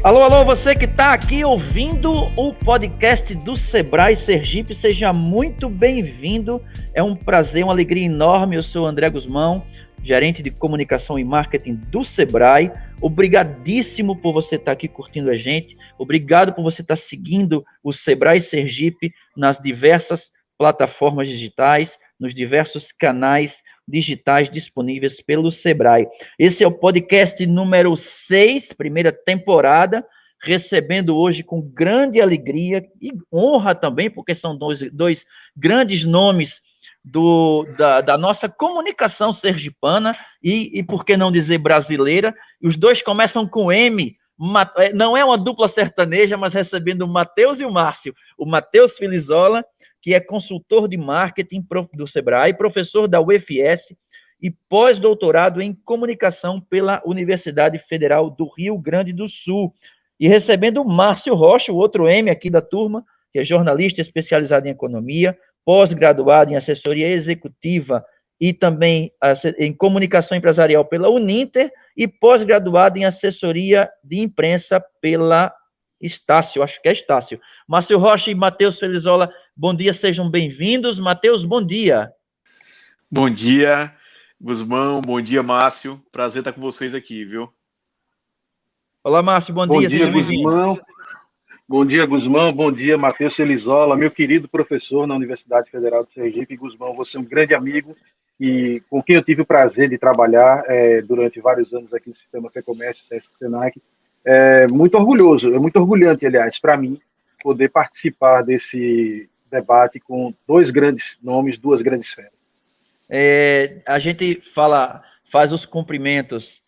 Alô, alô, você que está aqui ouvindo o podcast do Sebrae Sergipe, seja muito bem-vindo. É um prazer, uma alegria enorme. Eu sou o André Guzmão, gerente de comunicação e marketing do Sebrae. Obrigadíssimo por você estar aqui curtindo a gente. Obrigado por você estar seguindo o Sebrae Sergipe nas diversas plataformas digitais, nos diversos canais digitais disponíveis pelo Sebrae. Esse é o podcast número 6, primeira temporada, recebendo hoje com grande alegria e honra também, porque são dois grandes nomes da nossa comunicação sergipana e, por que não dizer brasileira, e os dois começam com M. Não é uma dupla sertaneja, mas recebendo o Matheus e o Márcio. O Matheus Filizola, que é consultor de marketing do Sebrae, professor da UFS e pós-doutorado em comunicação pela Universidade Federal do Rio Grande do Sul. E recebendo o Márcio Rocha, o outro M aqui da turma, que é jornalista especializado em economia, pós-graduado em assessoria executiva e também em comunicação empresarial pela Uninter e pós-graduado em assessoria de imprensa pela Estácio, acho que é Estácio. Márcio Rocha e Matheus Felizola, bom dia, sejam bem-vindos. Matheus, bom dia. Bom dia, Guzmão, bom dia, Márcio. Prazer estar com vocês aqui, viu? Olá, Márcio, bom dia, seja bem-vindo. Bom dia, Guzmão, bom dia, Matheus Felizola, meu querido professor na Universidade Federal de Sergipe. Guzmão, você é um grande amigo e com quem eu tive o prazer de trabalhar durante vários anos aqui no Sistema FEComércio, Senac. É muito orgulhante, aliás, para mim, poder participar desse debate com dois grandes nomes, duas grandes feras. A gente faz os cumprimentos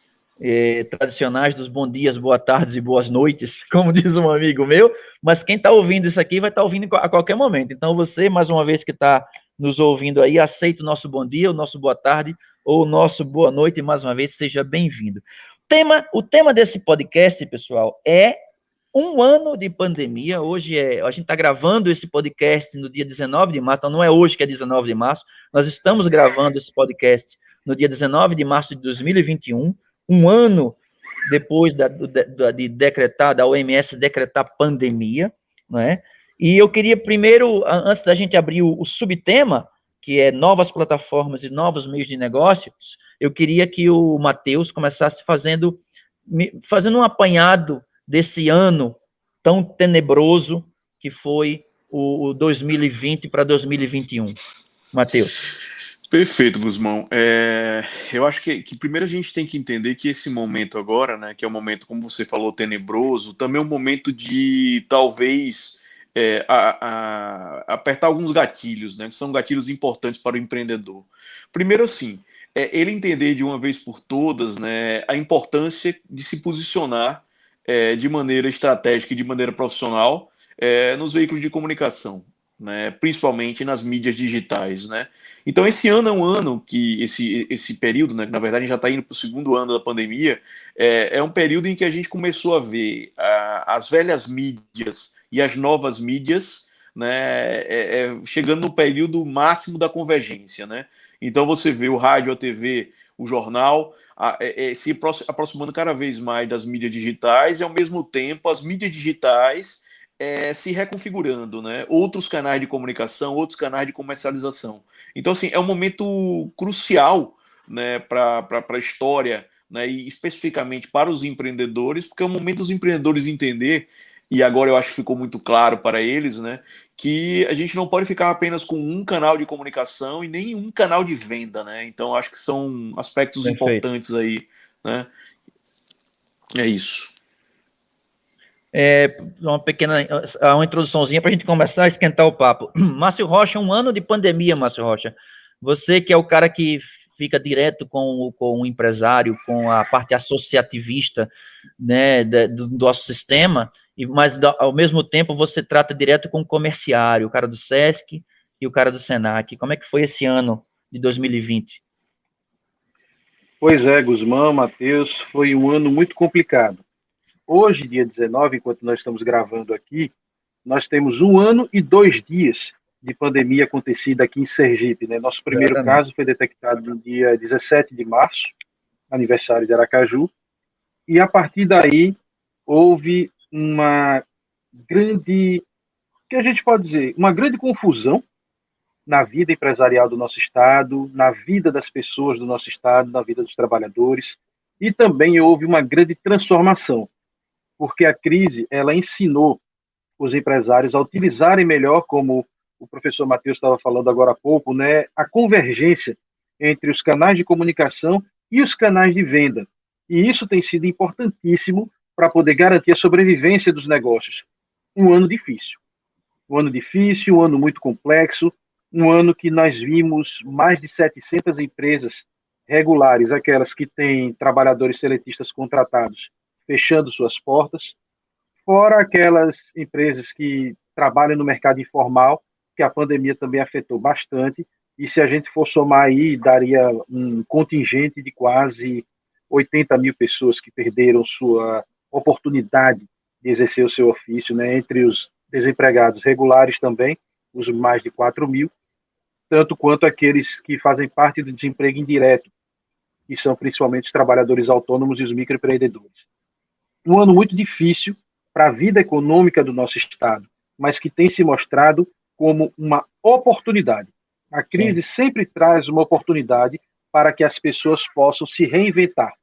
tradicionais dos bom dias, boa tardes e boas noites, como diz um amigo meu, mas quem está ouvindo isso aqui vai estar ouvindo a qualquer momento. Então você, mais uma vez que está nos ouvindo aí, aceita o nosso bom dia, o nosso boa tarde ou o nosso boa noite, e mais uma vez seja bem-vindo. O tema desse podcast, pessoal, é um ano de pandemia. Hoje a gente está gravando esse podcast no dia 19 de março, então não é hoje que é 19 de março, nós estamos gravando esse podcast no dia 19 de março de 2021, um ano depois de decretar, da OMS decretar pandemia, não é? E eu queria primeiro, antes da gente abrir o subtema, que é novas plataformas e novos meios de negócios, eu queria que o Matheus começasse fazendo um apanhado desse ano tão tenebroso que foi o 2020 para 2021. Matheus. Perfeito, Guzmão. Eu acho que primeiro a gente tem que entender que esse momento agora, né, que é um momento, como você falou, tenebroso, também é um momento de, talvez, apertar alguns gatilhos, né, que são gatilhos importantes para o empreendedor. Primeiro, assim, ele entender de uma vez por todas, né, a importância de se posicionar de maneira estratégica e de maneira profissional nos veículos de comunicação, né, principalmente nas mídias digitais, né? Então esse ano é um ano que esse período, né, que na verdade a gente já está indo para o segundo ano da pandemia, é um período em que a gente começou a ver as velhas mídias e as novas mídias, né, chegando no período máximo da convergência, né? Então você vê o rádio, a TV, o jornal se aproximando cada vez mais das mídias digitais e ao mesmo tempo as mídias digitais se reconfigurando, né? Outros canais de comunicação, outros canais de comercialização. Então, assim, é um momento crucial, né, para a história, né, e especificamente para os empreendedores, porque é o momento dos empreendedores entender, e agora eu acho que ficou muito claro para eles, né, que a gente não pode ficar apenas com um canal de comunicação e nem um canal de venda, né? Então, acho que são aspectos importantes aí, né? É isso. Uma introduçãozinha para a gente começar a esquentar o papo. Márcio Rocha, um ano de pandemia, Márcio Rocha. Você que é o cara que fica direto com o empresário, com a parte associativista, né, do nosso sistema, mas ao mesmo tempo você trata direto com o comerciário, o cara do SESC e o cara do Senac. Como é que foi esse ano de 2020? Pois é, Guzmão, Matheus, foi um ano muito complicado. Hoje, dia 19, enquanto nós estamos gravando aqui, nós temos 1 ano e 2 dias de pandemia acontecida aqui em Sergipe, né? Nosso primeiro caso foi detectado no dia 17 de março, aniversário de Aracaju, e a partir daí houve uma grande, que a gente pode dizer, uma grande confusão na vida empresarial do nosso Estado, na vida das pessoas do nosso Estado, na vida dos trabalhadores, e também houve uma grande transformação, porque a crise ela ensinou os empresários a utilizarem melhor, como o professor Matheus estava falando agora há pouco, né, a convergência entre os canais de comunicação e os canais de venda. E isso tem sido importantíssimo para poder garantir a sobrevivência dos negócios. Um ano difícil. Um ano muito complexo, um ano que nós vimos mais de 700 empresas regulares, aquelas que têm trabalhadores seletistas contratados, fechando suas portas, fora aquelas empresas que trabalham no mercado informal, que a pandemia também afetou bastante, e se a gente for somar aí, daria um contingente de quase 80 mil pessoas que perderam sua oportunidade de exercer o seu ofício, né? Entre os desempregados regulares também, os mais de 4 mil, tanto quanto aqueles que fazem parte do desemprego indireto, que são principalmente os trabalhadores autônomos e os microempreendedores. Um ano muito difícil para a vida econômica do nosso Estado, mas que tem se mostrado como uma oportunidade. A crise sempre traz uma oportunidade para que as pessoas possam se reinventar,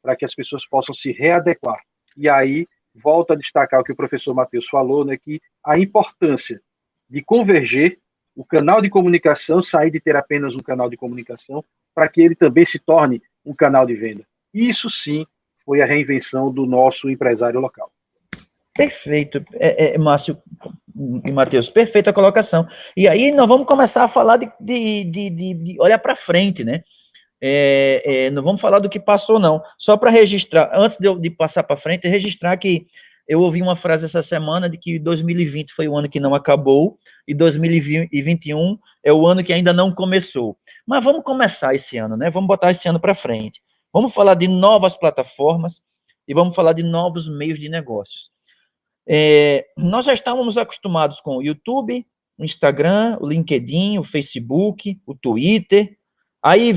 para que as pessoas possam se readequar. E aí, volto a destacar o que o professor Matheus falou, né, que a importância de converger o canal de comunicação, sair de ter apenas um canal de comunicação, para que ele também se torne um canal de venda. Isso sim foi a reinvenção do nosso empresário local. Perfeito, Márcio e Matheus, perfeita colocação. E aí nós vamos começar a falar de olhar para frente, né? Não vamos falar do que passou, não. Só para registrar, antes de passar para frente, registrar que eu ouvi uma frase essa semana de que 2020 foi o ano que não acabou e 2021 é o ano que ainda não começou. Mas vamos começar esse ano, né? Vamos botar esse ano para frente. Vamos falar de novas plataformas e vamos falar de novos meios de negócios. Nós já estávamos acostumados com o YouTube, o Instagram, o LinkedIn, o Facebook, o Twitter. Aí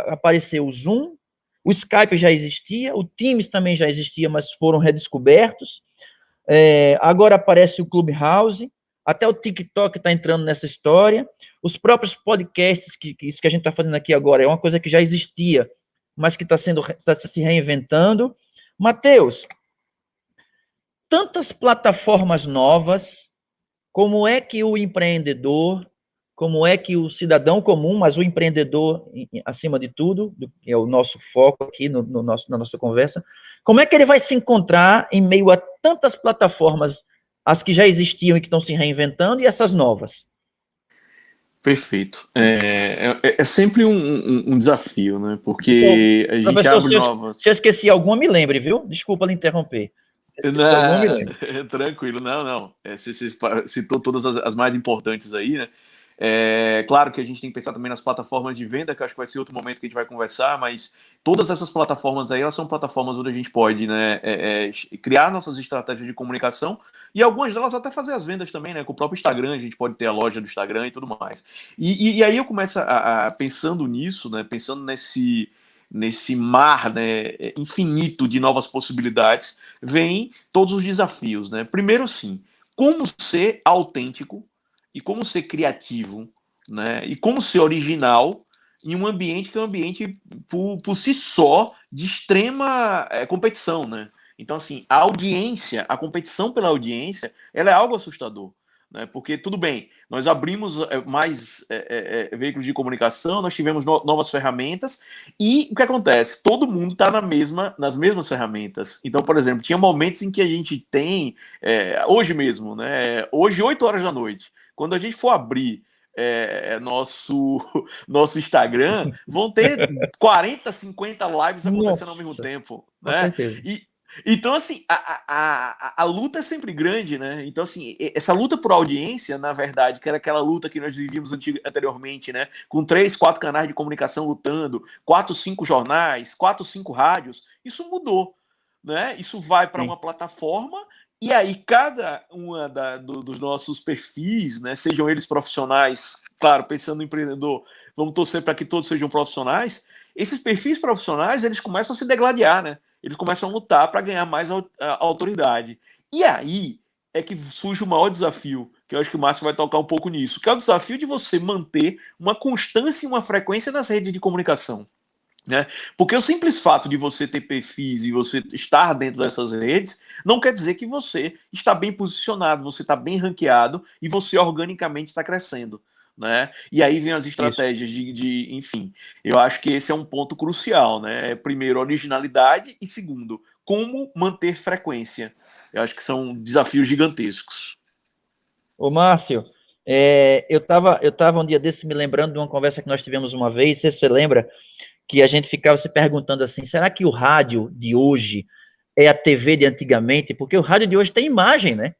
apareceu o Zoom, o Skype já existia, o Teams também já existia, mas foram redescobertos. Agora aparece o Clubhouse, até o TikTok está entrando nessa história. Os próprios podcasts, isso que a gente está fazendo aqui agora, é uma coisa que já existia, mas que está se reinventando. Matheus, tantas plataformas novas, como é que o empreendedor, como é que o cidadão comum, mas o empreendedor, acima de tudo, que é o nosso foco aqui na nossa conversa, como é que ele vai se encontrar em meio a tantas plataformas, as que já existiam e que estão se reinventando, e essas novas? Perfeito. É sempre um desafio, né? Porque a gente abre novas... Se eu esqueci alguma, me lembre, viu? Desculpa lhe interromper. Não, tranquilo, não. Você citou todas as mais importantes aí, né? Claro que a gente tem que pensar também nas plataformas de venda, que acho que vai ser outro momento que a gente vai conversar, mas todas essas plataformas aí, elas são plataformas onde a gente pode, né, criar nossas estratégias de comunicação e algumas delas até fazer as vendas também, né? Com o próprio Instagram, a gente pode ter a loja do Instagram e tudo mais. E aí eu começo pensando nisso, né? Pensando nesse mar, né, infinito de novas possibilidades, vem todos os desafios, né? Primeiro, sim, como ser autêntico e como ser criativo, né? E como ser original em um ambiente que é um ambiente, por si só, de extrema competição, né? Então, assim, a competição pela audiência, ela é algo assustador. Né? Porque, tudo bem, nós abrimos mais veículos de comunicação, nós tivemos novas ferramentas, e o que acontece? Todo mundo está nas mesmas ferramentas. Então, por exemplo, tinha momentos em que a gente tem, hoje mesmo, né? Hoje, 8 horas da noite, quando a gente for abrir nosso Instagram, vão ter 40, 50 lives acontecendo ao mesmo tempo. Né? Com certeza. Então, assim, a luta é sempre grande, né? Então, assim, essa luta por audiência, na verdade, que era aquela luta que nós vivíamos anteriormente, né? Com 3, 4 canais de comunicação lutando, 4, 5 jornais, 4, 5 rádios, isso mudou, né? Isso vai para uma plataforma e aí cada uma dos nossos perfis, né? Sejam eles profissionais, claro, pensando no empreendedor, vamos torcer para que todos sejam profissionais. Esses perfis profissionais, eles começam a se degladiar, né? Eles começam a lutar para ganhar mais autoridade. E aí é que surge o maior desafio, que eu acho que o Márcio vai tocar um pouco nisso, que é o desafio de você manter uma constância e uma frequência nas redes de comunicação. Né? Porque o simples fato de você ter perfis e você estar dentro dessas redes não quer dizer que você está bem posicionado, você está bem ranqueado e você organicamente está crescendo. Né? E aí vem as estratégias enfim, eu acho que esse é um ponto crucial, né? Primeiro, originalidade e segundo, como manter frequência. Eu acho que são desafios gigantescos. Ô, Márcio, eu tava um dia desse me lembrando de uma conversa que nós tivemos uma vez, você lembra, que a gente ficava se perguntando assim, será que o rádio de hoje é a TV de antigamente? Porque o rádio de hoje tem imagem, né?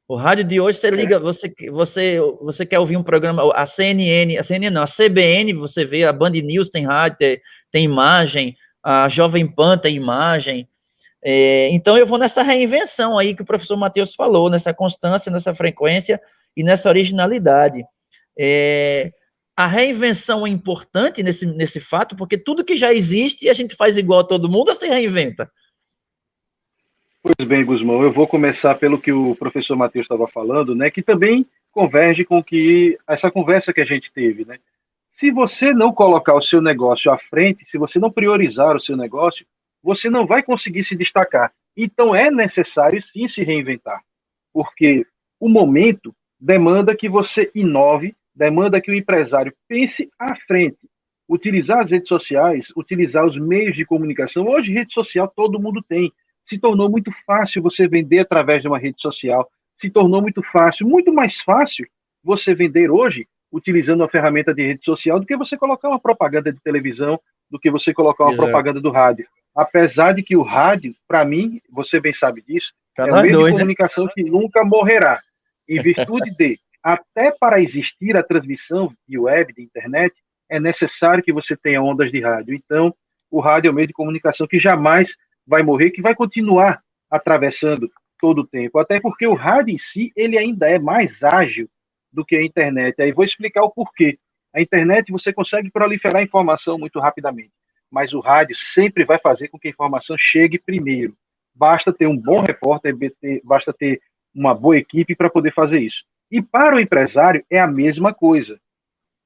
O rádio de hoje, você liga, você quer ouvir um programa, a CNN não, a CBN, você vê, a Band News tem rádio, tem imagem, a Jovem Pan tem imagem. Então eu vou nessa reinvenção aí que o professor Matheus falou, nessa constância, nessa frequência e nessa originalidade. A reinvenção é importante nesse fato, porque tudo que já existe a gente faz igual a todo mundo ou se reinventa? Pois bem, Guzmão, eu vou começar pelo que o professor Matheus estava falando, né, que também converge com que essa conversa que a gente teve, né? Se você não colocar o seu negócio à frente, se você não priorizar o seu negócio, você não vai conseguir se destacar. Então é necessário sim se reinventar, porque o momento demanda que você inove, demanda que o empresário pense à frente, utilizar as redes sociais, utilizar os meios de comunicação. Hoje, rede social todo mundo tem. Se tornou muito fácil você vender através de uma rede social, se tornou muito fácil, muito mais fácil você vender hoje utilizando uma ferramenta de rede social do que você colocar uma propaganda de televisão, do que você colocar uma propaganda do rádio. Apesar de que o rádio, para mim, você bem sabe disso, é um meio de comunicação que nunca morrerá. Em virtude de, até para existir a transmissão de web, de internet, é necessário que você tenha ondas de rádio. Então, o rádio é um meio de comunicação que jamais vai morrer, que vai continuar atravessando todo o tempo. Até porque o rádio em si, ele ainda é mais ágil do que a internet. Aí vou explicar o porquê. A internet você consegue proliferar informação muito rapidamente, mas o rádio sempre vai fazer com que a informação chegue primeiro. Basta ter um bom repórter, basta ter uma boa equipe para poder fazer isso. E para o empresário é a mesma coisa.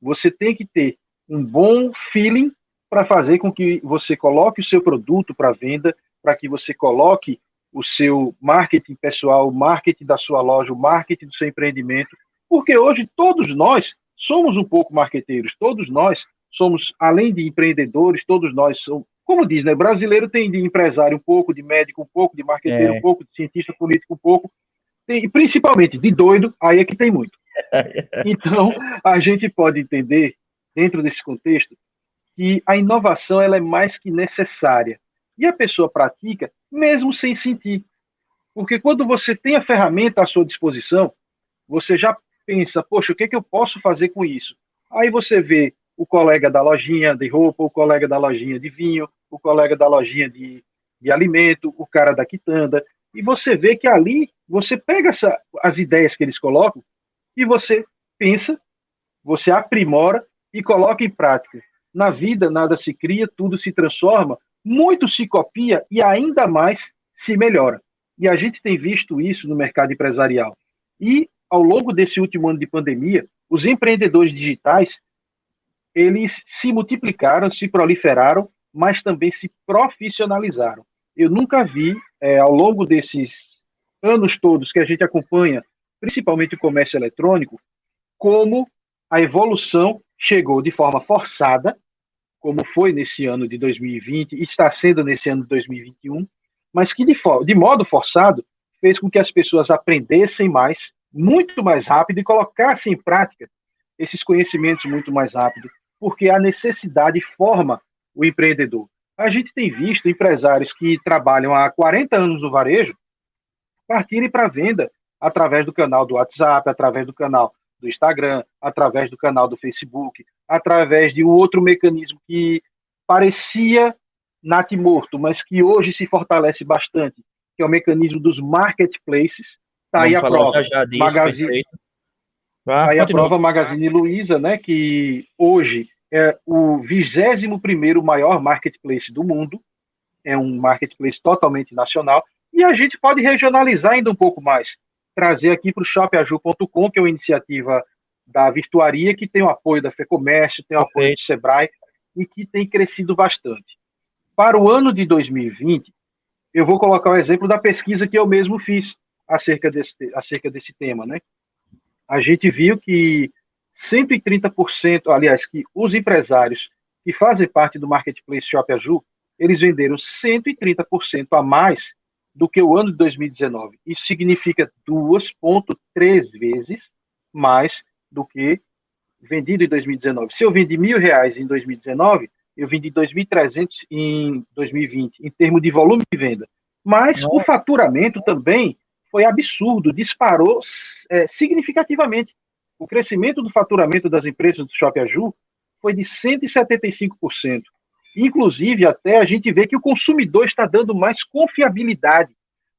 Você tem que ter um bom feeling para fazer com que você coloque o seu produto para venda, para que você coloque o seu marketing pessoal, o marketing da sua loja, o marketing do seu empreendimento, porque hoje todos nós somos um pouco marqueteiros, todos nós somos, além de empreendedores, todos nós somos, como diz, né, brasileiro tem de empresário um pouco, de médico um pouco, de marqueteiro um pouco, de cientista político um pouco, e principalmente de doido, aí é que tem muito. Então, a gente pode entender, dentro desse contexto, que a inovação ela é mais que necessária. E a pessoa pratica mesmo sem sentir. Porque quando você tem a ferramenta à sua disposição, você já pensa, poxa, o que é que eu posso fazer com isso? Aí você vê o colega da lojinha de roupa, o colega da lojinha de vinho, o colega da lojinha de alimento, o cara da quitanda, e você vê que ali você pega as ideias que eles colocam e você pensa, você aprimora e coloca em prática. Na vida, nada se cria, tudo se transforma, muito se copia e ainda mais se melhora. E a gente tem visto isso no mercado empresarial. E, ao longo desse último ano de pandemia, os empreendedores digitais, eles se multiplicaram, se proliferaram, mas também se profissionalizaram. Eu nunca vi, ao longo desses anos todos que a gente acompanha, principalmente o comércio eletrônico, como a evolução chegou de forma forçada, como foi nesse ano de 2020 e está sendo nesse ano de 2021, mas que de modo forçado fez com que as pessoas aprendessem mais, muito mais rápido e colocassem em prática esses conhecimentos muito mais rápido, porque a necessidade forma o empreendedor. A gente tem visto empresários que trabalham há 40 anos no varejo partirem para venda através do canal do WhatsApp, através do canal do Instagram, através do canal do Facebook, através de um outro mecanismo que parecia natimorto, mas que hoje se fortalece bastante, que é o mecanismo dos marketplaces. Está aí a prova. Aí a prova Magazine Luiza, né, que hoje é o 21º maior marketplace do mundo, é um marketplace totalmente nacional, e a gente pode regionalizar ainda um pouco mais, trazer aqui para o shopaju.com, que é uma iniciativa da Virtuaria, que tem o apoio da FEComércio, tem o apoio do Sebrae, e que tem crescido bastante. Para o ano de 2020, eu vou colocar o exemplo da pesquisa que eu mesmo fiz acerca desse tema, né? A gente viu que 130%, aliás, que os empresários que fazem parte do Marketplace Shopaju, eles venderam 130% a mais do que o ano de 2019. Isso significa 2,3 vezes mais do que vendido em 2019. Se eu vendi R$ 1.000 em 2019, eu vendi 2.300 em 2020, em termos de volume de venda. Mas o faturamento também foi absurdo, disparou significativamente. O crescimento do faturamento das empresas do Shopaju foi de 175%. Inclusive, até a gente vê que o consumidor está dando mais confiabilidade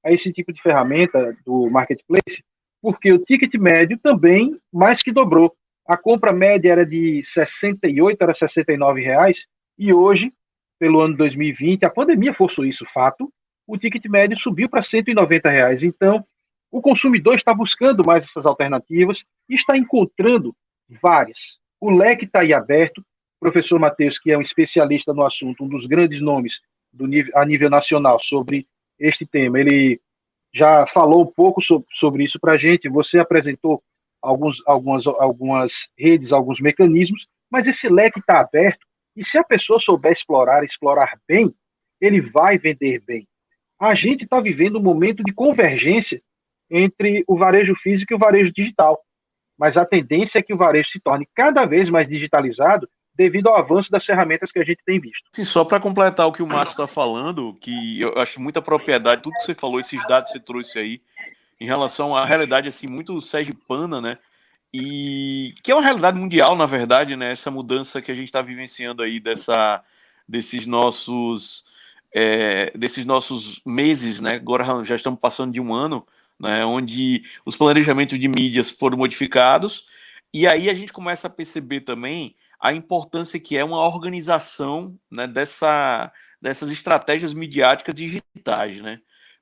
a esse tipo de ferramenta do marketplace, porque o ticket médio também mais que dobrou. A compra média era de 68, era 69 reais, e hoje, pelo ano 2020, a pandemia forçou isso, fato, o ticket médio subiu para 190 reais. Então, o consumidor está buscando mais essas alternativas e está encontrando várias. O leque está aí aberto. O professor Matheus, que é um especialista no assunto, um dos grandes nomes a nível nacional sobre este tema, ele já falou um pouco sobre isso para a gente. Você apresentou algumas redes, alguns mecanismos, mas esse leque está aberto e se a pessoa souber explorar bem, ele vai vender bem. A gente está vivendo um momento de convergência entre o varejo físico e o varejo digital, mas a tendência é que o varejo se torne cada vez mais digitalizado devido ao avanço das ferramentas que a gente tem visto. Sim, só para completar o que o Márcio está falando, que eu acho muita propriedade, tudo que você falou, esses dados que você trouxe aí, em relação à realidade assim, muito sergipana, né? E que é uma realidade mundial, na verdade, né? Essa mudança que a gente está vivenciando aí desses nossos meses, né? Agora já estamos passando de um ano, né? Onde os planejamentos de mídias foram modificados, e aí a gente começa a perceber também a importância que é uma organização, né, dessas estratégias midiáticas digitais, né?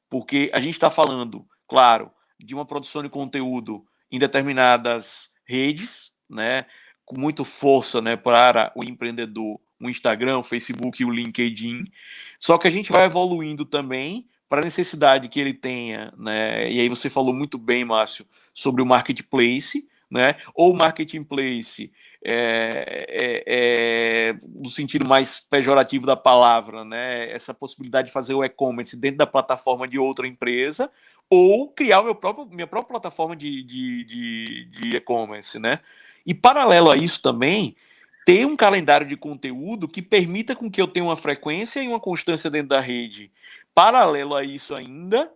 Porque a gente está falando, claro, de uma produção de conteúdo em determinadas redes, né, com muita força, né, para o empreendedor, o Instagram, o Facebook e o LinkedIn. Só que a gente vai evoluindo também para a necessidade que ele tenha, né? E aí você falou muito bem, Márcio, sobre o marketplace, né? Ou marketplace no sentido mais pejorativo da palavra, né? Essa possibilidade de fazer o e-commerce dentro da plataforma de outra empresa, ou criar minha própria plataforma de e-commerce, né? E paralelo a isso também, ter um calendário de conteúdo que permita com que eu tenha uma frequência e uma constância dentro da rede. Paralelo a isso ainda,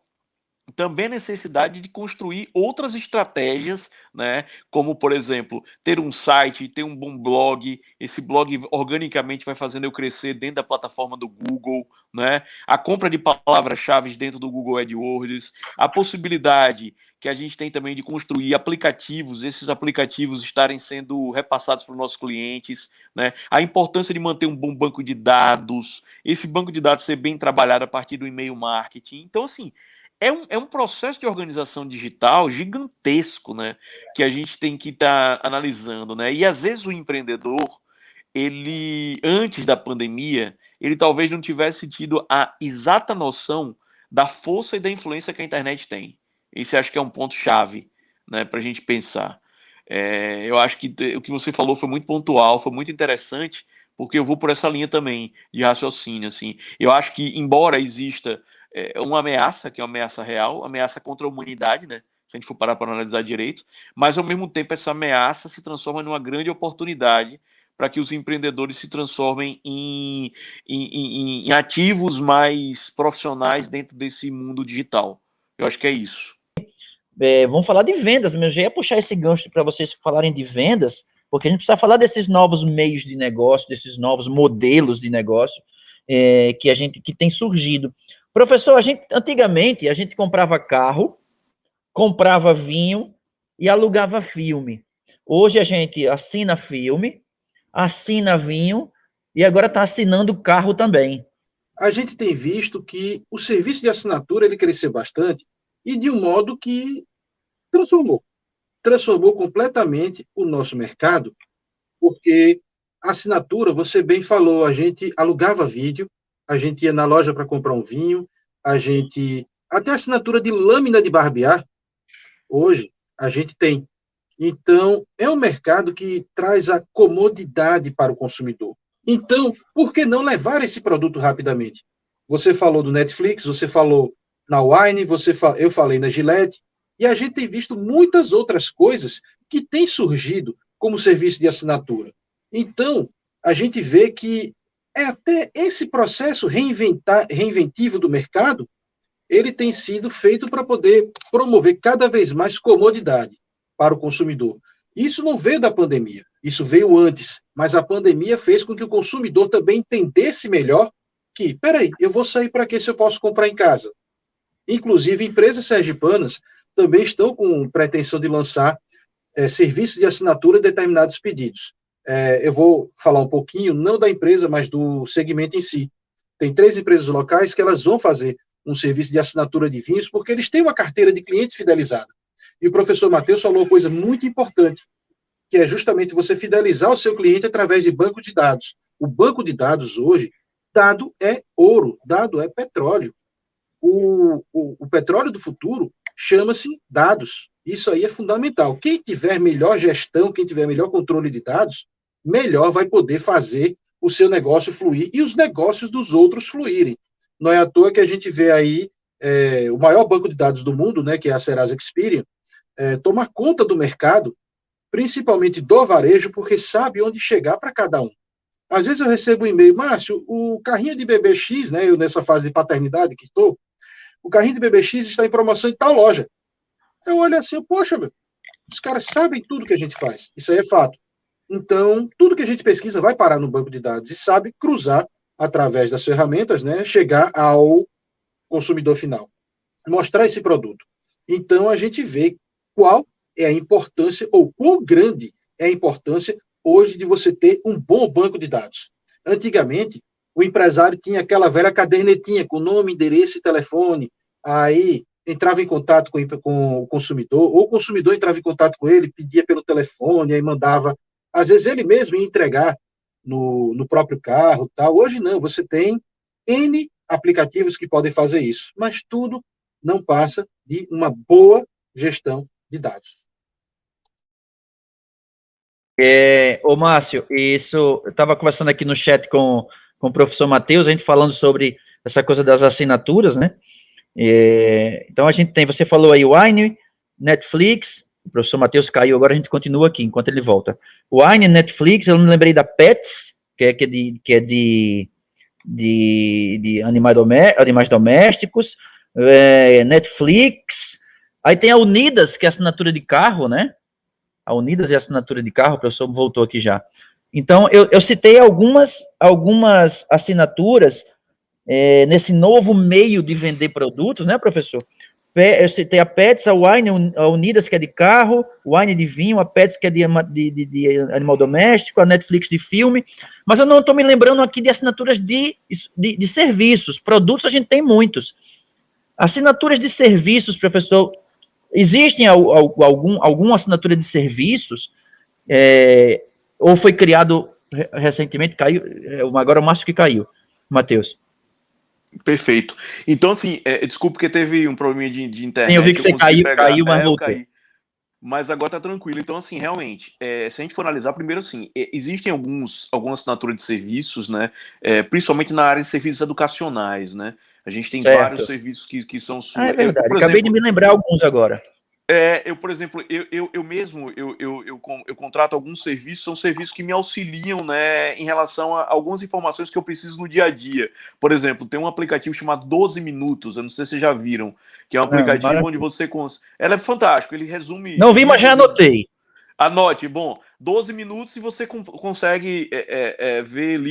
também a necessidade de construir outras estratégias, né? Como, por exemplo, ter um site, ter um bom blog, esse blog organicamente vai fazendo eu crescer dentro da plataforma do Google, né? A compra de palavras-chave dentro do Google AdWords, a possibilidade que a gente tem também de construir aplicativos, esses aplicativos estarem sendo repassados para os nossos clientes, né? A importância de manter um bom banco de dados, esse banco de dados ser bem trabalhado a partir do e-mail marketing. Então, assim, é um processo de organização digital gigantesco, né? Que a gente tem que estar analisando, né? E às vezes o empreendedor, ele, antes da pandemia, ele talvez não tivesse tido a exata noção da força e da influência que a internet tem. Esse acho que é um ponto-chave, né, para a gente pensar. Eu acho que o que você falou foi muito pontual, foi muito interessante, porque eu vou por essa linha também de raciocínio. Assim. Eu acho que, embora exista uma ameaça, que é uma ameaça real, ameaça contra a humanidade, né? Se a gente for parar para analisar direito, mas ao mesmo tempo essa ameaça se transforma numa grande oportunidade para que os empreendedores se transformem em ativos mais profissionais dentro desse mundo digital. Eu acho que é isso. Vamos falar de vendas, mas eu já ia puxar esse gancho para vocês falarem de vendas, porque a gente precisa falar desses novos meios de negócio, desses novos modelos de negócio que tem surgido. Professor, antigamente a gente comprava carro, comprava vinho e alugava filme. Hoje a gente assina filme, assina vinho e agora está assinando carro também. a gente tem visto que o serviço de assinatura ele cresceu bastante e de um modo que transformou completamente o nosso mercado, porque a assinatura, você bem falou, a gente alugava vídeo, a gente ia na loja para comprar um vinho, a gente até assinatura de lâmina de barbear, hoje a gente tem. Então, é um mercado que traz a comodidade para o consumidor. Então, por que não levar esse produto rapidamente? Você falou do Netflix, você falou na Wine, eu falei na Gillette, e a gente tem visto muitas outras coisas que têm surgido como serviço de assinatura. Então, a gente vê que é até esse processo reinventivo do mercado, ele tem sido feito para poder promover cada vez mais comodidade para o consumidor. Isso não veio da pandemia, isso veio antes, mas a pandemia fez com que o consumidor também entendesse melhor que, peraí, eu vou sair para quê se eu posso comprar em casa? Inclusive, empresas sergipanas também estão com pretensão de lançar serviços de assinatura em determinados pedidos. Eu vou falar um pouquinho, não da empresa, mas do segmento em si. Tem 3 empresas locais que elas vão fazer um serviço de assinatura de vinhos, porque eles têm uma carteira de clientes fidelizada. E o professor Matheus falou uma coisa muito importante, que é justamente você fidelizar o seu cliente através de banco de dados. O banco de dados hoje, dado é ouro, dado é petróleo. O petróleo do futuro chama-se dados. Isso aí é fundamental. Quem tiver melhor gestão, quem tiver melhor controle de dados, melhor vai poder fazer o seu negócio fluir e os negócios dos outros fluírem. Não é à toa que a gente vê aí o maior banco de dados do mundo, né, que é a Serasa Experian, tomar conta do mercado, principalmente do varejo, porque sabe onde chegar para cada um. Às vezes eu recebo um e-mail, Márcio, o carrinho de bebê X, né, eu nessa fase de paternidade que estou, o carrinho de bebê X está em promoção em tal loja. Eu olho assim, poxa, meu, os caras sabem tudo que a gente faz, isso aí é fato. Então, tudo que a gente pesquisa vai parar no banco de dados e sabe cruzar através das ferramentas, né, chegar ao consumidor final, mostrar esse produto. Então, a gente vê qual é a importância, ou quão grande é a importância hoje de você ter um bom banco de dados. Antigamente, o empresário tinha aquela velha cadernetinha com nome, endereço e telefone, aí entrava em contato com o consumidor, ou o consumidor entrava em contato com ele, pedia pelo telefone, aí mandava, às vezes ele mesmo ia entregar no próprio carro, tal. Hoje não, você tem N aplicativos que podem fazer isso, mas tudo não passa de uma boa gestão de dados. Ô Márcio, isso, eu estava conversando aqui no chat com o professor Matheus, a gente falando sobre essa coisa das assinaturas, né? Então a gente tem, você falou aí, Wine, Netflix, o professor Matheus caiu, agora a gente continua aqui, enquanto ele volta. Wine, Netflix, eu me lembrei da Pets, que é de animais domésticos, Netflix, aí tem a Unidas, que é a assinatura de carro, né? A Unidas é a assinatura de carro, o professor voltou aqui já. Então, eu citei algumas assinaturas nesse novo meio de vender produtos, né, professor? Eu citei a Pets, a Wine, a Unidas, que é de carro, o Wine de vinho, a Pets, que é de animal doméstico, a Netflix de filme, mas eu não estou me lembrando aqui de assinaturas de serviços. Produtos a gente tem muitos. Assinaturas de serviços, professor, existem alguma assinatura de serviços, ou foi criado recentemente, caiu, agora o Márcio que caiu, Matheus. Perfeito. Então, assim, desculpa porque teve um probleminha de internet. Sim, eu vi que você caiu, mas voltou. Mas agora tá tranquilo. Então, assim, realmente, se a gente for analisar, primeiro, assim, existem algumas assinaturas de serviços, né, principalmente na área de serviços educacionais, né, a gente tem vários serviços que são... É verdade, acabei de me lembrar alguns agora. Por exemplo, eu mesmo contrato alguns serviços, são serviços que me auxiliam, né, em relação a algumas informações que eu preciso no dia a dia. Por exemplo, tem um aplicativo chamado 12 Minutos, eu não sei se vocês já viram, que é um aplicativo onde você... Ela é fantástico, ele resume... Não vi, mas já anotei. Anote, bom, 12 minutos e você consegue ver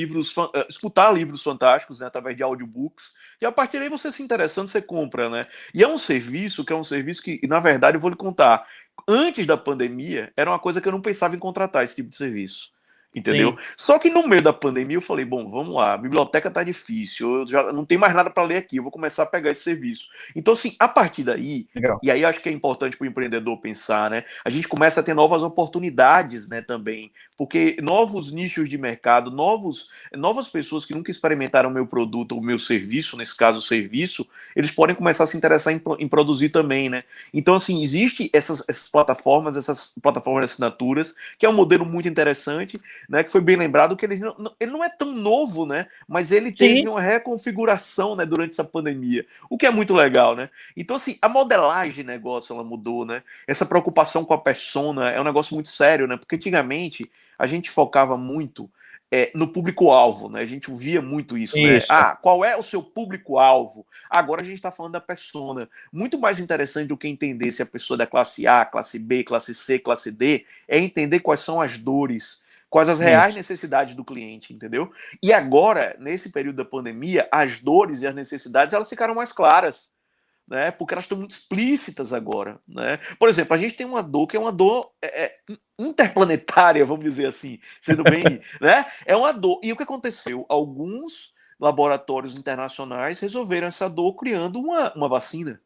escutar livros fantásticos, né, através de audiobooks, e a partir daí você se interessando, você compra, né? E é um serviço que, na verdade, eu vou lhe contar, antes da pandemia, era uma coisa que eu não pensava em contratar, esse tipo de serviço. Entendeu? Sim. Só que no meio da pandemia eu falei, bom, vamos lá, a biblioteca tá difícil, eu já não tenho mais nada para ler aqui, eu vou começar a pegar esse serviço. Então, assim, a partir daí, Legal. e aí eu acho que é importante para o empreendedor pensar, né? A gente começa a ter novas oportunidades, né, também, porque novos nichos de mercado, novas pessoas que nunca experimentaram o meu produto ou o meu serviço, nesse caso o serviço, eles podem começar a se interessar em produzir também, né? Então, assim, existe essas plataformas de assinaturas, que é um modelo muito interessante, né, que foi bem lembrado que ele não é tão novo, né, mas ele teve Sim. uma reconfiguração, né, durante essa pandemia, o que é muito legal, né. Então, assim, a modelagem de negócio, ela mudou, né, essa preocupação com a persona é um negócio muito sério, né, porque antigamente a gente focava muito no público-alvo, né, a gente via muito isso, né, Isso. qual é o seu público-alvo? Agora a gente está falando da persona, muito mais interessante do que entender se a pessoa é da classe A, classe B, classe C, classe D, é entender quais são as dores, quais as reais Isso. necessidades do cliente, entendeu? E agora, nesse período da pandemia, as dores e as necessidades, elas ficaram mais claras, né? Porque elas estão muito explícitas agora, né? Por exemplo, a gente tem uma dor que é uma dor interplanetária, vamos dizer assim, sendo bem, né? É uma dor. E o que aconteceu? Alguns laboratórios internacionais resolveram essa dor criando uma vacina.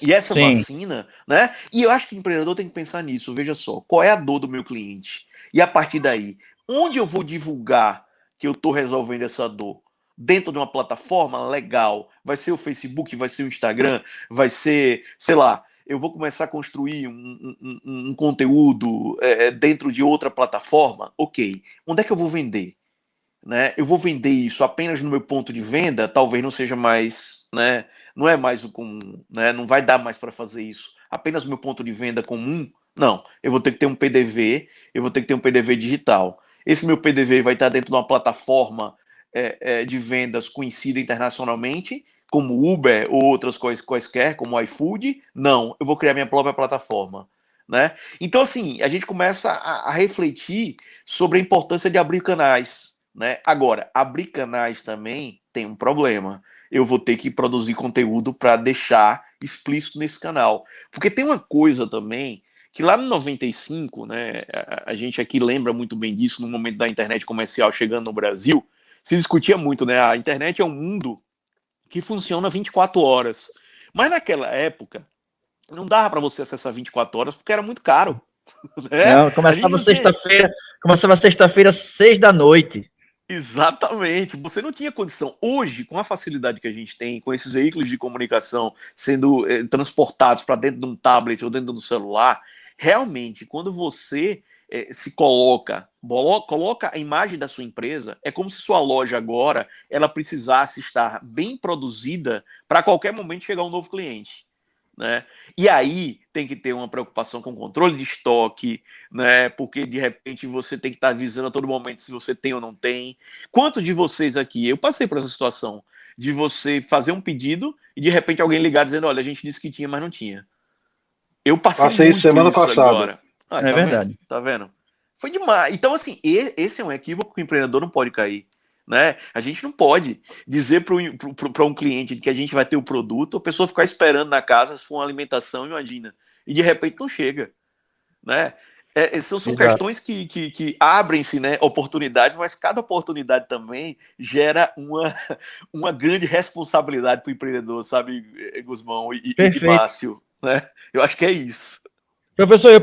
E essa Sim. vacina, né? E eu acho que o empreendedor tem que pensar nisso. Veja só, qual é a dor do meu cliente? E a partir daí, onde eu vou divulgar que eu estou resolvendo essa dor? Dentro de uma plataforma legal? Vai ser o Facebook, vai ser o Instagram, vai ser, sei lá, eu vou começar a construir um conteúdo dentro de outra plataforma? Ok. Onde é que eu vou vender? Né? Eu vou vender isso apenas no meu ponto de venda? Talvez não seja mais, né? Não é mais o comum, né? Não vai dar mais para fazer isso. Apenas o meu ponto de venda comum? Não. Eu vou ter que ter um PDV, eu vou ter que ter um PDV digital. Esse meu PDV vai estar dentro de uma plataforma de vendas conhecida internacionalmente, como Uber ou outras quaisquer, como iFood? Não. Eu vou criar minha própria plataforma. Né? Então, assim, a gente começa a refletir sobre a importância de abrir canais. Né? Agora, abrir canais também tem um problema. Eu vou ter que produzir conteúdo para deixar explícito nesse canal. Porque tem uma coisa também que lá no 95, né, a gente aqui lembra muito bem disso, no momento da internet comercial chegando no Brasil, se discutia muito, né? A internet é um mundo que funciona 24 horas. Mas naquela época, não dava para você acessar 24 horas porque era muito caro. Né? Não, começava sexta-feira, 6 da noite. Exatamente, você não tinha condição. Hoje, com a facilidade que a gente tem, com esses veículos de comunicação sendo transportados para dentro de um tablet ou dentro do celular, realmente, quando você se coloca a imagem da sua empresa, é como se sua loja agora ela precisasse estar bem produzida para a qualquer momento chegar um novo cliente. Né? E aí tem que ter uma preocupação com o controle de estoque, né? Porque de repente você tem que estar avisando a todo momento se você tem ou não tem. Quantos de vocês aqui, eu passei por essa situação, de você fazer um pedido e de repente alguém ligar dizendo, olha, a gente disse que tinha, mas não tinha. Eu passei isso muito semana isso passada. agora. É verdade. Vendo? Tá vendo? Foi demais. Então, assim, esse é um equívoco que o empreendedor não pode cair. Né? A gente não pode dizer para um cliente que a gente vai ter o produto, a pessoa ficar esperando na casa se for uma alimentação, imagina. E de repente não chega. Né? São questões que abrem-se, né, oportunidades, mas cada oportunidade também gera uma grande responsabilidade para o empreendedor, sabe, Gusmão e Márcio. Né? Eu acho que é isso. Professor, eu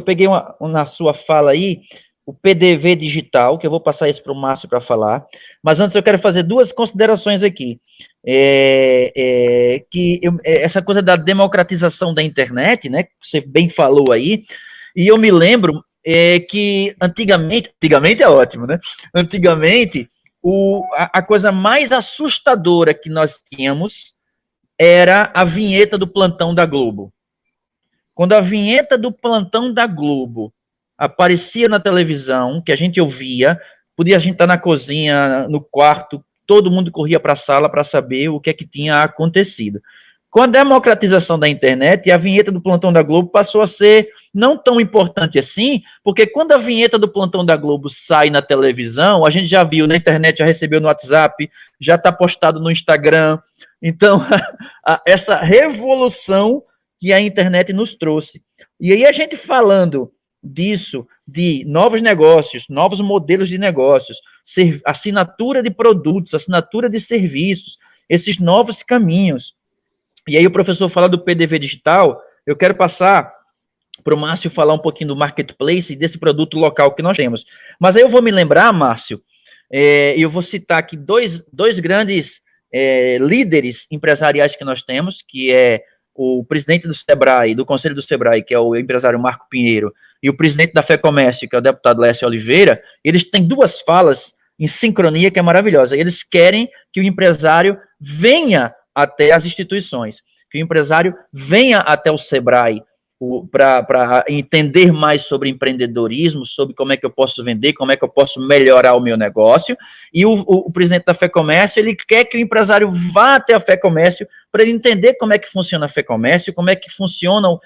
peguei na sua fala aí, o PDV digital, que eu vou passar isso para o Márcio para falar, mas antes eu quero fazer duas considerações aqui. Essa coisa da democratização da internet, né, que você bem falou aí, e eu me lembro que antigamente é ótimo, né? Antigamente, a coisa mais assustadora que nós tínhamos era a vinheta do Plantão da Globo. Quando a vinheta do Plantão da Globo aparecia na televisão, que a gente ouvia, podia a gente estar na cozinha, no quarto, todo mundo corria para a sala para saber o que é que tinha acontecido. Com a democratização da internet, a vinheta do Plantão da Globo passou a ser não tão importante assim, porque quando a vinheta do Plantão da Globo sai na televisão, a gente já viu na internet, já recebeu no WhatsApp, já está postado no Instagram. Então, essa revolução que a internet nos trouxe. E aí a gente falando disso, de novos negócios, novos modelos de negócios, assinatura de produtos, assinatura de serviços, esses novos caminhos. E aí o professor fala do PDV digital, eu quero passar para o Márcio falar um pouquinho do marketplace e desse produto local que nós temos. Mas aí eu vou me lembrar, Márcio, eu vou citar aqui dois grandes líderes empresariais que nós temos, que é o presidente do Sebrae, do Conselho do Sebrae, que é o empresário Marco Pinheiro, e o presidente da FEComércio, que é o deputado Lécio Oliveira. Eles têm duas falas em sincronia que é maravilhosa. Eles querem que o empresário venha até as instituições, que o empresário venha até o Sebrae para entender mais sobre empreendedorismo, sobre como é que eu posso vender, como é que eu posso melhorar o meu negócio. E o presidente da FEComércio, ele quer que o empresário vá até a FEComércio para ele entender como é que funciona a FEComércio, como é que funcionam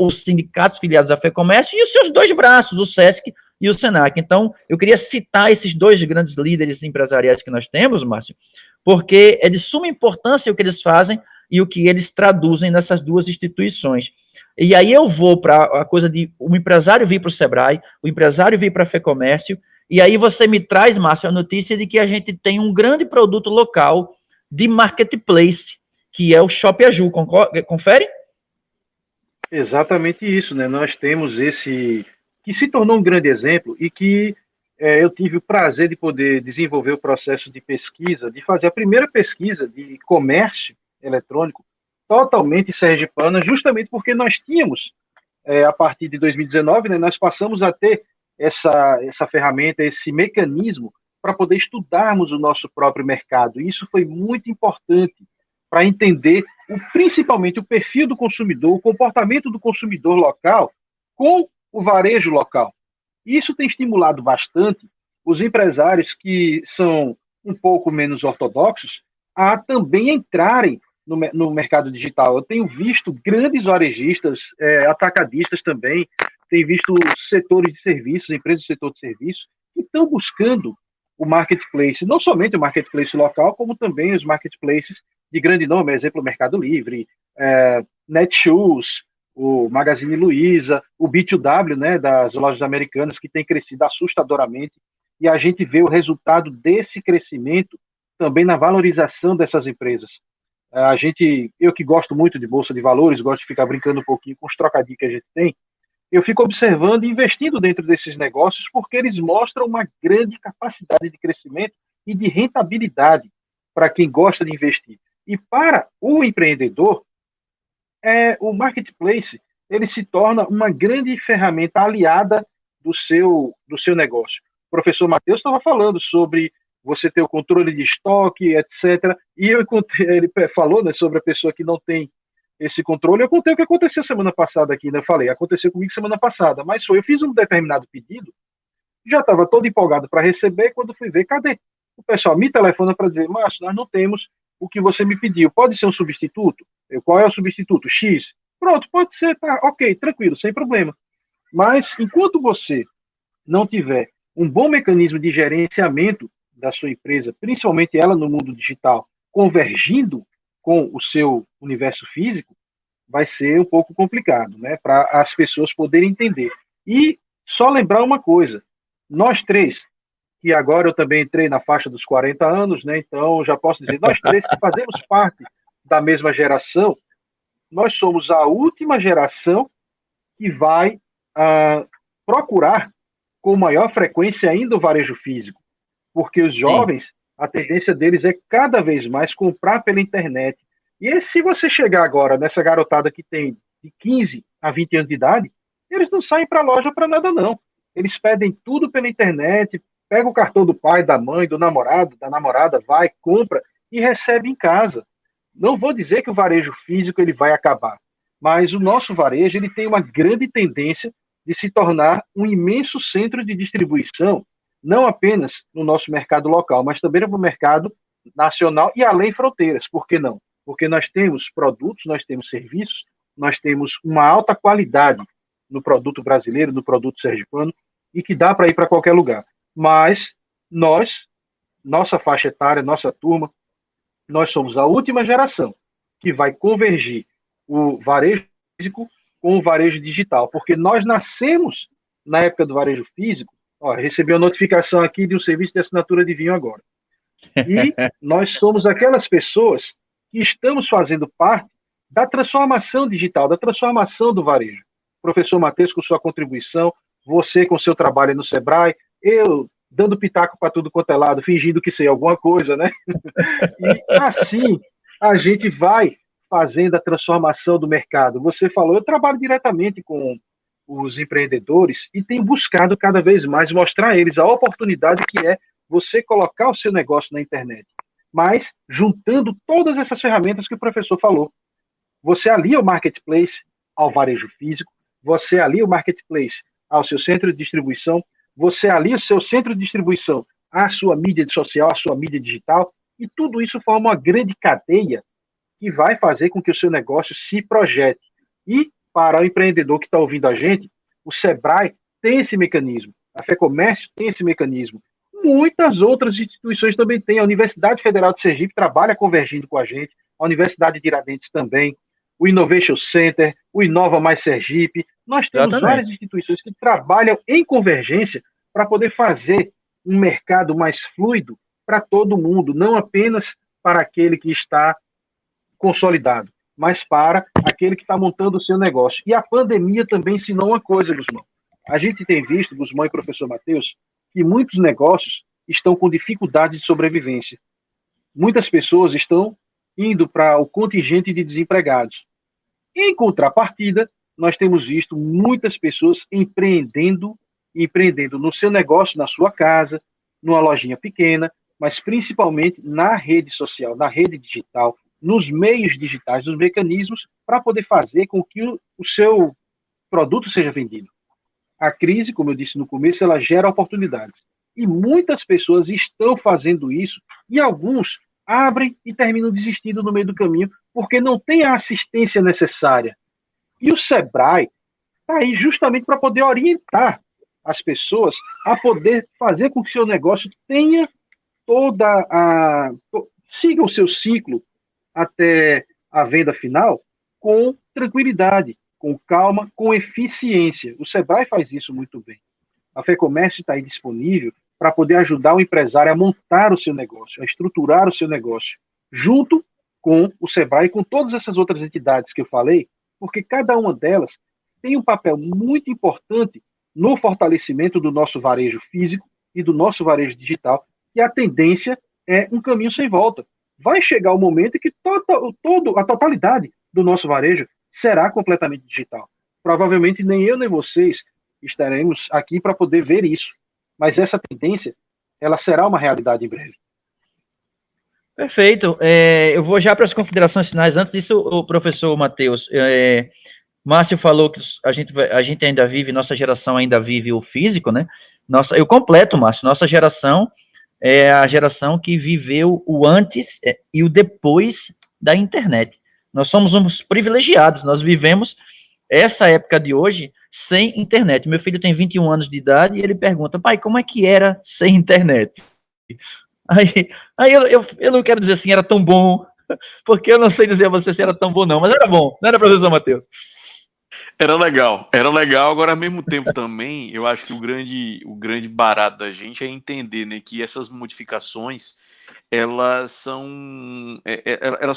os sindicatos filiados à FEComércio e os seus dois braços, o SESC e o SENAC. Então, eu queria citar esses dois grandes líderes empresariais que nós temos, Márcio, porque é de suma importância o que eles fazem e o que eles traduzem nessas duas instituições. E aí eu vou para a coisa de o empresário vir para o Sebrae, o empresário vir para a FEComércio, e aí você me traz, Márcio, a notícia de que a gente tem um grande produto local de marketplace, que é o Shop Aju. Confere? Exatamente isso, né? Nós temos esse que se tornou um grande exemplo e que eu tive o prazer de poder desenvolver o processo de pesquisa, de fazer a primeira pesquisa de comércio eletrônico totalmente sergipana, justamente porque nós tínhamos, a partir de 2019, né, nós passamos a ter essa ferramenta, esse mecanismo para poder estudarmos o nosso próprio mercado. E isso foi muito importante para entender principalmente o perfil do consumidor, o comportamento do consumidor local com o varejo local. Isso tem estimulado bastante os empresários que são um pouco menos ortodoxos a também entrarem no mercado digital. Eu tenho visto grandes varejistas, atacadistas também, tenho visto setores de serviços, empresas do setor de serviços, que estão buscando o marketplace, não somente o marketplace local, como também os marketplaces de grande nome, exemplo, o Mercado Livre, Netshoes, o Magazine Luiza, o B2W, né, das lojas americanas, que tem crescido assustadoramente, e a gente vê o resultado desse crescimento também na valorização dessas empresas. Eu que gosto muito de bolsa de valores, gosto de ficar brincando um pouquinho com os trocadilhos que a gente tem, eu fico observando e investindo dentro desses negócios porque eles mostram uma grande capacidade de crescimento e de rentabilidade para quem gosta de investir. E para o empreendedor, o marketplace ele se torna uma grande ferramenta aliada do seu negócio. O professor Matheus estava falando sobre você ter o controle de estoque, etc. E ele falou, né, sobre a pessoa que não tem esse controle. Eu contei o que aconteceu semana passada aqui, né? Eu falei, aconteceu comigo semana passada, mas eu fiz um determinado pedido, já estava todo empolgado para receber, e quando fui ver, cadê? O pessoal me telefona para dizer, Márcio, nós não temos o que você me pediu. Pode ser um substituto? Qual é o substituto? X? Pronto, pode ser, tá, ok, tranquilo, sem problema. Mas enquanto você não tiver um bom mecanismo de gerenciamento da sua empresa, principalmente ela no mundo digital, convergindo com o seu universo físico, vai ser um pouco complicado, né, para as pessoas poderem entender. E só lembrar uma coisa, nós três, que agora eu também entrei na faixa dos 40 anos, né, então já posso dizer, nós três que fazemos parte da mesma geração, nós somos a última geração que vai procurar com maior frequência ainda o varejo físico, porque os jovens, a tendência deles é cada vez mais comprar pela internet. E se você chegar agora nessa garotada que tem de 15 a 20 anos de idade, eles não saem para a loja para nada, não. Eles pedem tudo pela internet, pega o cartão do pai, da mãe, do namorado, da namorada, vai, compra e recebe em casa. Não vou dizer que o varejo físico ele vai acabar, mas o nosso varejo ele tem uma grande tendência de se tornar um imenso centro de distribuição, não apenas no nosso mercado local, mas também no mercado nacional e além fronteiras. Por que não? Porque nós temos produtos, nós temos serviços, nós temos uma alta qualidade no produto brasileiro, no produto sergipano, e que dá para ir para qualquer lugar. Mas nossa faixa etária, nossa turma, nós somos a última geração que vai convergir o varejo físico com o varejo digital, porque nós nascemos na época do varejo físico, ó, recebi uma notificação aqui de um serviço de assinatura de vinho agora. E nós somos aquelas pessoas que estamos fazendo parte da transformação digital, da transformação do varejo. Professor Matheus, com sua contribuição, você com seu trabalho no Sebrae, eu dando pitaco para tudo quanto é lado, fingindo que sei alguma coisa, né? E assim a gente vai fazendo a transformação do mercado. Você falou, eu trabalho diretamente com os empreendedores e tenho buscado cada vez mais mostrar a eles a oportunidade que é você colocar o seu negócio na internet, mas juntando todas essas ferramentas que o professor falou. Você alia o marketplace ao varejo físico, você alia o marketplace ao seu centro de distribuição, você alia o seu centro de distribuição à sua mídia social, à sua mídia digital, e tudo isso forma uma grande cadeia que vai fazer com que o seu negócio se projete. E para o empreendedor que está ouvindo a gente, o Sebrae tem esse mecanismo, a FEComércio tem esse mecanismo, muitas outras instituições também têm, a Universidade Federal de Sergipe trabalha convergindo com a gente, a Universidade de Tiradentes também, o Innovation Center, o Inova Mais Sergipe, nós temos várias instituições que trabalham em convergência para poder fazer um mercado mais fluido para todo mundo, não apenas para aquele que está consolidado, mas para aquele que está montando o seu negócio. E a pandemia também ensinou uma coisa, Guzmão. A gente tem visto, Guzmão e professor Matheus, que muitos negócios estão com dificuldade de sobrevivência. Muitas pessoas estão indo para o contingente de desempregados. Em contrapartida, nós temos visto muitas pessoas empreendendo no seu negócio, na sua casa, numa lojinha pequena, mas principalmente na rede social, na rede digital, nos meios digitais, nos mecanismos, para poder fazer com que o seu produto seja vendido. A crise, como eu disse no começo, ela gera oportunidades. E muitas pessoas estão fazendo isso, e alguns abrem e terminam desistindo no meio do caminho, porque não tem a assistência necessária. E o Sebrae está aí justamente para poder orientar as pessoas a poder fazer com que o seu negócio tenha siga o seu ciclo até a venda final com tranquilidade, com calma, com eficiência. O Sebrae faz isso muito bem. A FEComércio está aí disponível para poder ajudar o empresário a montar o seu negócio, a estruturar o seu negócio, junto com o Sebrae e com todas essas outras entidades que eu falei, porque cada uma delas tem um papel muito importante no fortalecimento do nosso varejo físico e do nosso varejo digital, e a tendência é um caminho sem volta. Vai chegar o momento em que a totalidade do nosso varejo será completamente digital. Provavelmente nem eu nem vocês estaremos aqui para poder ver isso, mas essa tendência ela será uma realidade em breve. Perfeito. Eu vou já para as considerações finais. Antes disso, o professor Matheus, Márcio falou que a gente ainda vive, nossa geração ainda vive o físico, né? Eu completo, Márcio, nossa geração é a geração que viveu o antes e o depois da internet. Nós somos uns privilegiados, nós vivemos essa época de hoje sem internet. Meu filho tem 21 anos de idade e ele pergunta, pai, como é que era sem internet? Aí eu não quero dizer assim, era tão bom, porque eu não sei dizer a você se era tão bom não, mas era bom, não era, professor Matheus? Era legal, agora ao mesmo tempo também, eu acho que o grande barato da gente é entender, né, que essas modificações, elas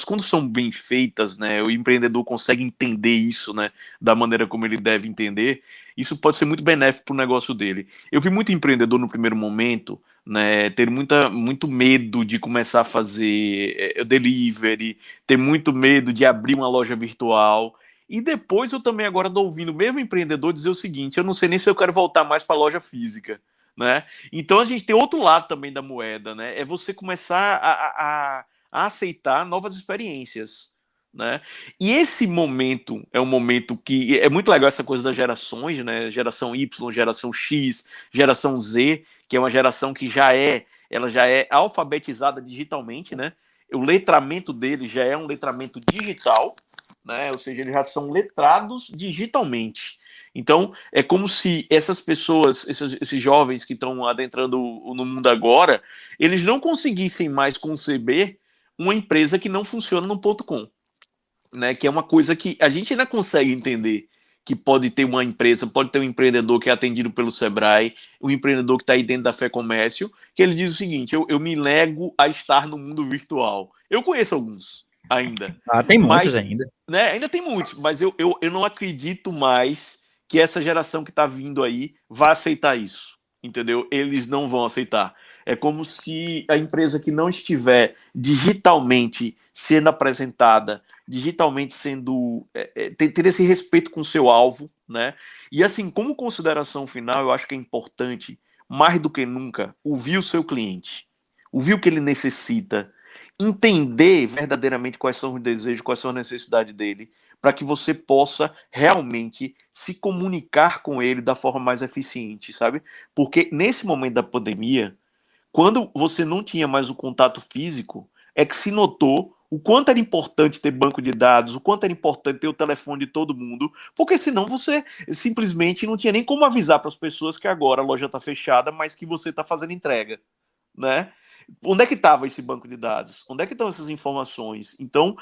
quando são bem feitas, né, o empreendedor consegue entender isso, né, da maneira como ele deve entender, isso pode ser muito benéfico para o negócio dele. Eu vi muito empreendedor no primeiro momento, né, ter muito medo de começar a fazer delivery, ter muito medo de abrir uma loja virtual. E depois eu também agora estou ouvindo o mesmo empreendedor dizer o seguinte, eu não sei nem se eu quero voltar mais para a loja física, né? Então a gente tem outro lado também da moeda, né? É você começar a aceitar novas experiências, né? E esse momento é um momento que é muito legal, essa coisa das gerações, né? Geração Y, geração X, geração Z, que é uma geração que ela já é alfabetizada digitalmente, né? O letramento deles já é um letramento digital, né? Ou seja, eles já são letrados digitalmente. Então, é como se essas pessoas, esses jovens que estão adentrando no mundo agora, eles não conseguissem mais conceber uma empresa que não funciona no .com, né? Que é uma coisa que a gente ainda consegue entender, que pode ter uma empresa, pode ter um empreendedor que é atendido pelo Sebrae, um empreendedor que está aí dentro da FEComércio, que ele diz o seguinte: eu me nego a estar no mundo virtual. Eu conheço alguns ainda. Tem muitos mas, ainda. Né, ainda tem muitos, mas eu não acredito mais que essa geração que está vindo aí vai aceitar isso, entendeu? Eles não vão aceitar. É como se a empresa que não estiver digitalmente sendo apresentada, digitalmente sendo ter esse respeito com o seu alvo, né? E assim, como consideração final, eu acho que é importante, mais do que nunca, ouvir o seu cliente, ouvir o que ele necessita, entender verdadeiramente quais são os desejos, quais são as necessidades dele, para que você possa realmente se comunicar com ele da forma mais eficiente, sabe? Porque nesse momento da pandemia, quando você não tinha mais o contato físico, é que se notou o quanto era importante ter banco de dados, o quanto era importante ter o telefone de todo mundo, porque senão você simplesmente não tinha nem como avisar para as pessoas que agora a loja está fechada, mas que você está fazendo entrega, né? Onde é que estava esse banco de dados? Onde é que estão essas informações? Então,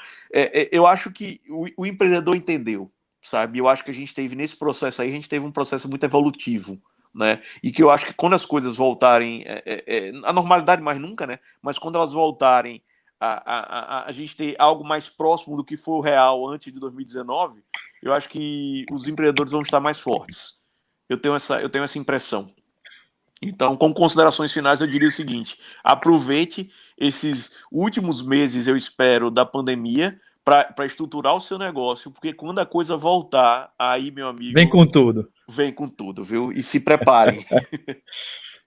eu acho que o empreendedor entendeu, sabe? Eu acho que a gente teve nesse processo aí, a gente teve um processo muito evolutivo, né? E que eu acho que quando as coisas voltarem a normalidade mais nunca, né? Mas quando elas voltarem a gente ter algo mais próximo do que foi o real antes de 2019, eu acho que os empreendedores vão estar mais fortes. Eu tenho essa impressão. Então, com considerações finais, eu diria o seguinte: aproveite esses últimos meses, eu espero, da pandemia para estruturar o seu negócio, porque quando a coisa voltar, aí, meu amigo, Vem com tudo. Vem com tudo, viu? E se preparem.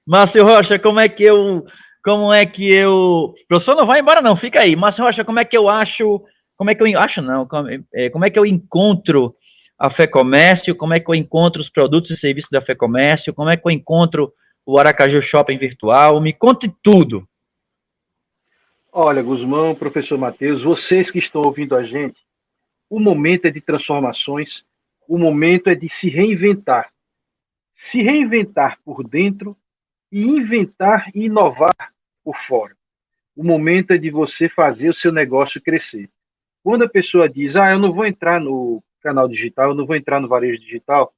Márcio Rocha, como é que eu... O professor não vai embora não, fica aí. Márcio Rocha, como é que eu acho... Como é que eu encontro a FEComércio? Como é que eu encontro os produtos e serviços da FEComércio? Como é que eu encontro o Aracaju Shopping Virtual? Me conte tudo. Olha, Guzmão, professor Matheus, vocês que estão ouvindo a gente, o momento é de transformações, o momento é de se reinventar. Se reinventar por dentro e inventar e inovar por fora. O momento é de você fazer o seu negócio crescer. Quando a pessoa diz, eu não vou entrar no canal digital, eu não vou entrar no varejo digital,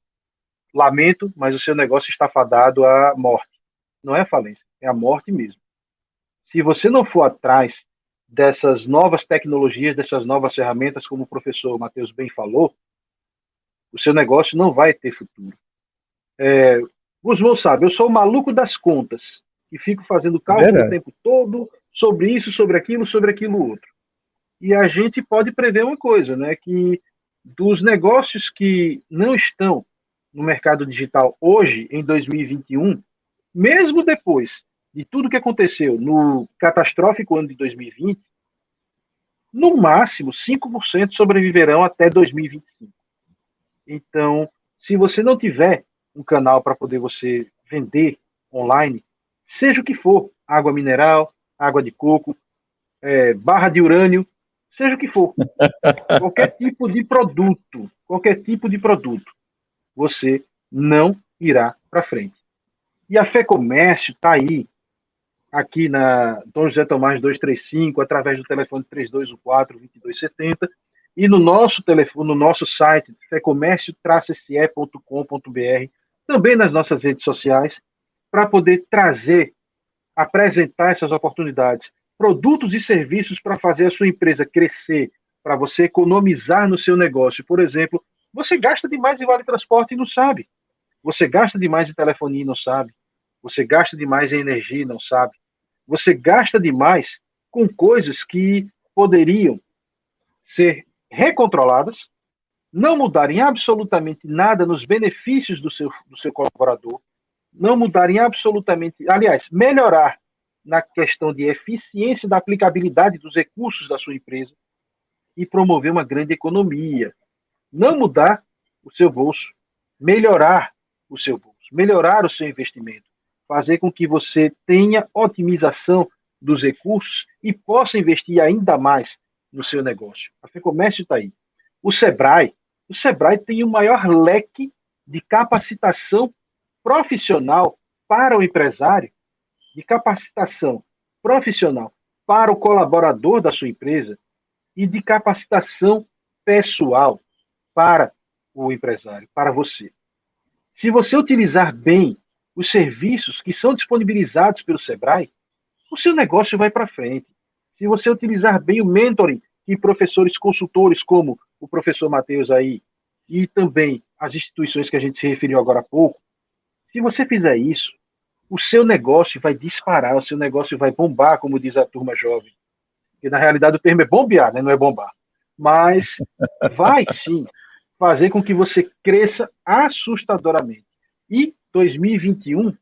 lamento, mas o seu negócio está fadado à morte. Não é falência, é a morte mesmo. Se você não for atrás dessas novas tecnologias, dessas novas ferramentas, como o professor Matheus bem falou, o seu negócio não vai ter futuro. Guzmão sabe, eu sou o maluco das contas, e fico fazendo cálculo o tempo todo sobre isso, sobre aquilo outro. E a gente pode prever uma coisa, né, que dos negócios que não estão no mercado digital hoje, em 2021, mesmo depois de tudo que aconteceu no catastrófico ano de 2020, no máximo 5% sobreviverão até 2025. Então, se você não tiver um canal para poder você vender online, seja o que for, água mineral, água de coco, barra de urânio, seja o que for, qualquer tipo de produto, você não irá para frente. E a FEComércio está aí, aqui na Dom José Tomás 235, através do telefone 3214-2270, e no nosso telefone, no nosso site, fecomércio-se.com.br, também nas nossas redes sociais, para poder apresentar essas oportunidades, produtos e serviços para fazer a sua empresa crescer, para você economizar no seu negócio. Por exemplo, você gasta demais em vale transporte e não sabe. Você gasta demais em telefonia e não sabe. Você gasta demais em energia e não sabe. Você gasta demais com coisas que poderiam ser recontroladas, não mudarem absolutamente nada nos benefícios do seu colaborador, não mudarem absolutamente, aliás, melhorar na questão de eficiência da aplicabilidade dos recursos da sua empresa e promover uma grande economia. Não mudar o seu bolso, melhorar o seu bolso, melhorar o seu investimento, fazer com que você tenha otimização dos recursos e possa investir ainda mais no seu negócio. A FEComércio está aí. O Sebrae tem o maior leque de capacitação profissional para o empresário, de capacitação profissional para o colaborador da sua empresa e de capacitação pessoal para o empresário, para você. Se você utilizar bem os serviços que são disponibilizados pelo Sebrae, o seu negócio vai para frente. Se você utilizar bem o mentoring que professores consultores, como o professor Matheus aí, e também as instituições que a gente se referiu agora há pouco, se você fizer isso, o seu negócio vai disparar, o seu negócio vai bombar, como diz a turma jovem. Porque, na realidade, o termo é bombear, né? Não é bombar. Mas vai, sim, fazer com que você cresça assustadoramente. E 2021,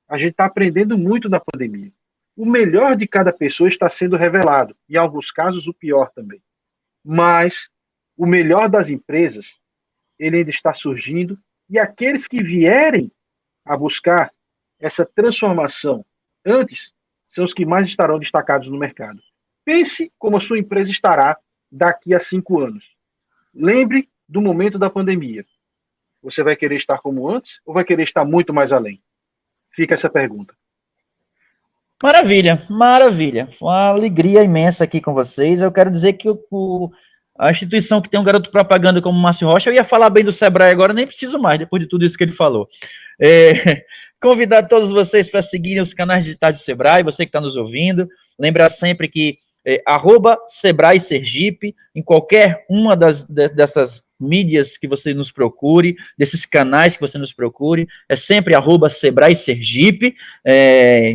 a gente está aprendendo muito na pandemia. O melhor de cada pessoa está sendo revelado, e em alguns casos o pior também. Mas o melhor das empresas, ele ainda está surgindo, e aqueles que vierem a buscar essa transformação antes são os que mais estarão destacados no mercado. Pense como a sua empresa estará daqui a 5 anos. Lembre do momento da pandemia. Você vai querer estar como antes ou vai querer estar muito mais além? Fica essa pergunta. Maravilha, maravilha. Uma alegria imensa aqui com vocês. Eu quero dizer que a instituição que tem um garoto propaganda como o Márcio Rocha, eu ia falar bem do Sebrae agora, nem preciso mais, depois de tudo isso que ele falou. Convidar todos vocês para seguirem os canais digitais do Sebrae, você que está nos ouvindo. Lembrar sempre que @Sebrae Sergipe, em qualquer uma dessas mídias que você nos procure, desses canais que você nos procure, é sempre @Sebrae Sergipe,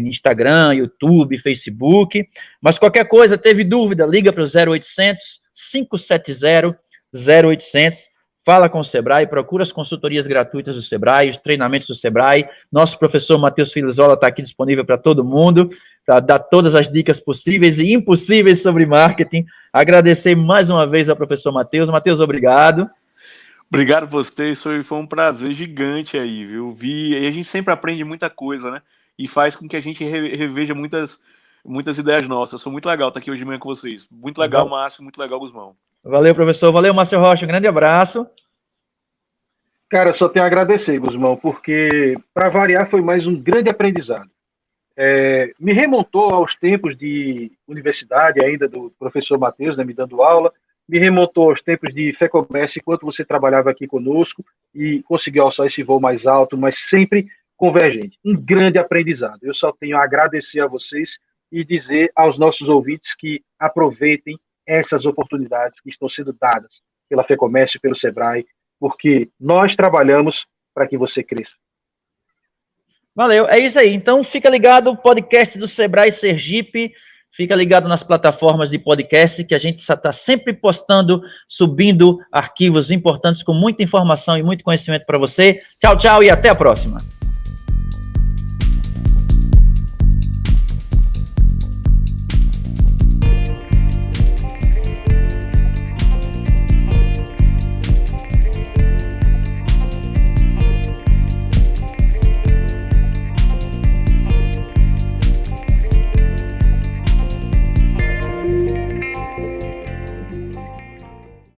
Instagram, YouTube, Facebook, mas qualquer coisa, teve dúvida, liga para o 0800 570 0800, fala com o Sebrae, procura as consultorias gratuitas do Sebrae, os treinamentos do Sebrae. Nosso professor Matheus Filizola está aqui disponível para todo mundo, para dar todas as dicas possíveis e impossíveis sobre marketing. Agradecer mais uma vez ao professor Matheus. Matheus, obrigado. Obrigado a vocês, foi um prazer gigante aí, viu? E a gente sempre aprende muita coisa, né? E faz com que a gente reveja muitas ideias nossas. Foi muito legal estar aqui hoje de manhã com vocês. Muito legal, Márcio, muito legal, Guzmão. Valeu, professor. Valeu, Márcio Rocha. Um grande abraço. Cara, só tenho a agradecer, Guzmão, porque, para variar, foi mais um grande aprendizado. Me remontou aos tempos de universidade, ainda do professor Matheus, né, me dando aula, me remontou aos tempos de FEComércio, enquanto você trabalhava aqui conosco e conseguiu alçar esse voo mais alto, mas sempre convergente. Um grande aprendizado. Eu só tenho a agradecer a vocês e dizer aos nossos ouvintes que aproveitem essas oportunidades que estão sendo dadas pela FEComércio e pelo Sebrae, porque nós trabalhamos para que você cresça. Valeu, é isso aí. Então, fica ligado, o podcast do Sebrae Sergipe, fica ligado nas plataformas de podcast, que a gente está sempre postando, subindo arquivos importantes com muita informação e muito conhecimento para você. Tchau, tchau e até a próxima.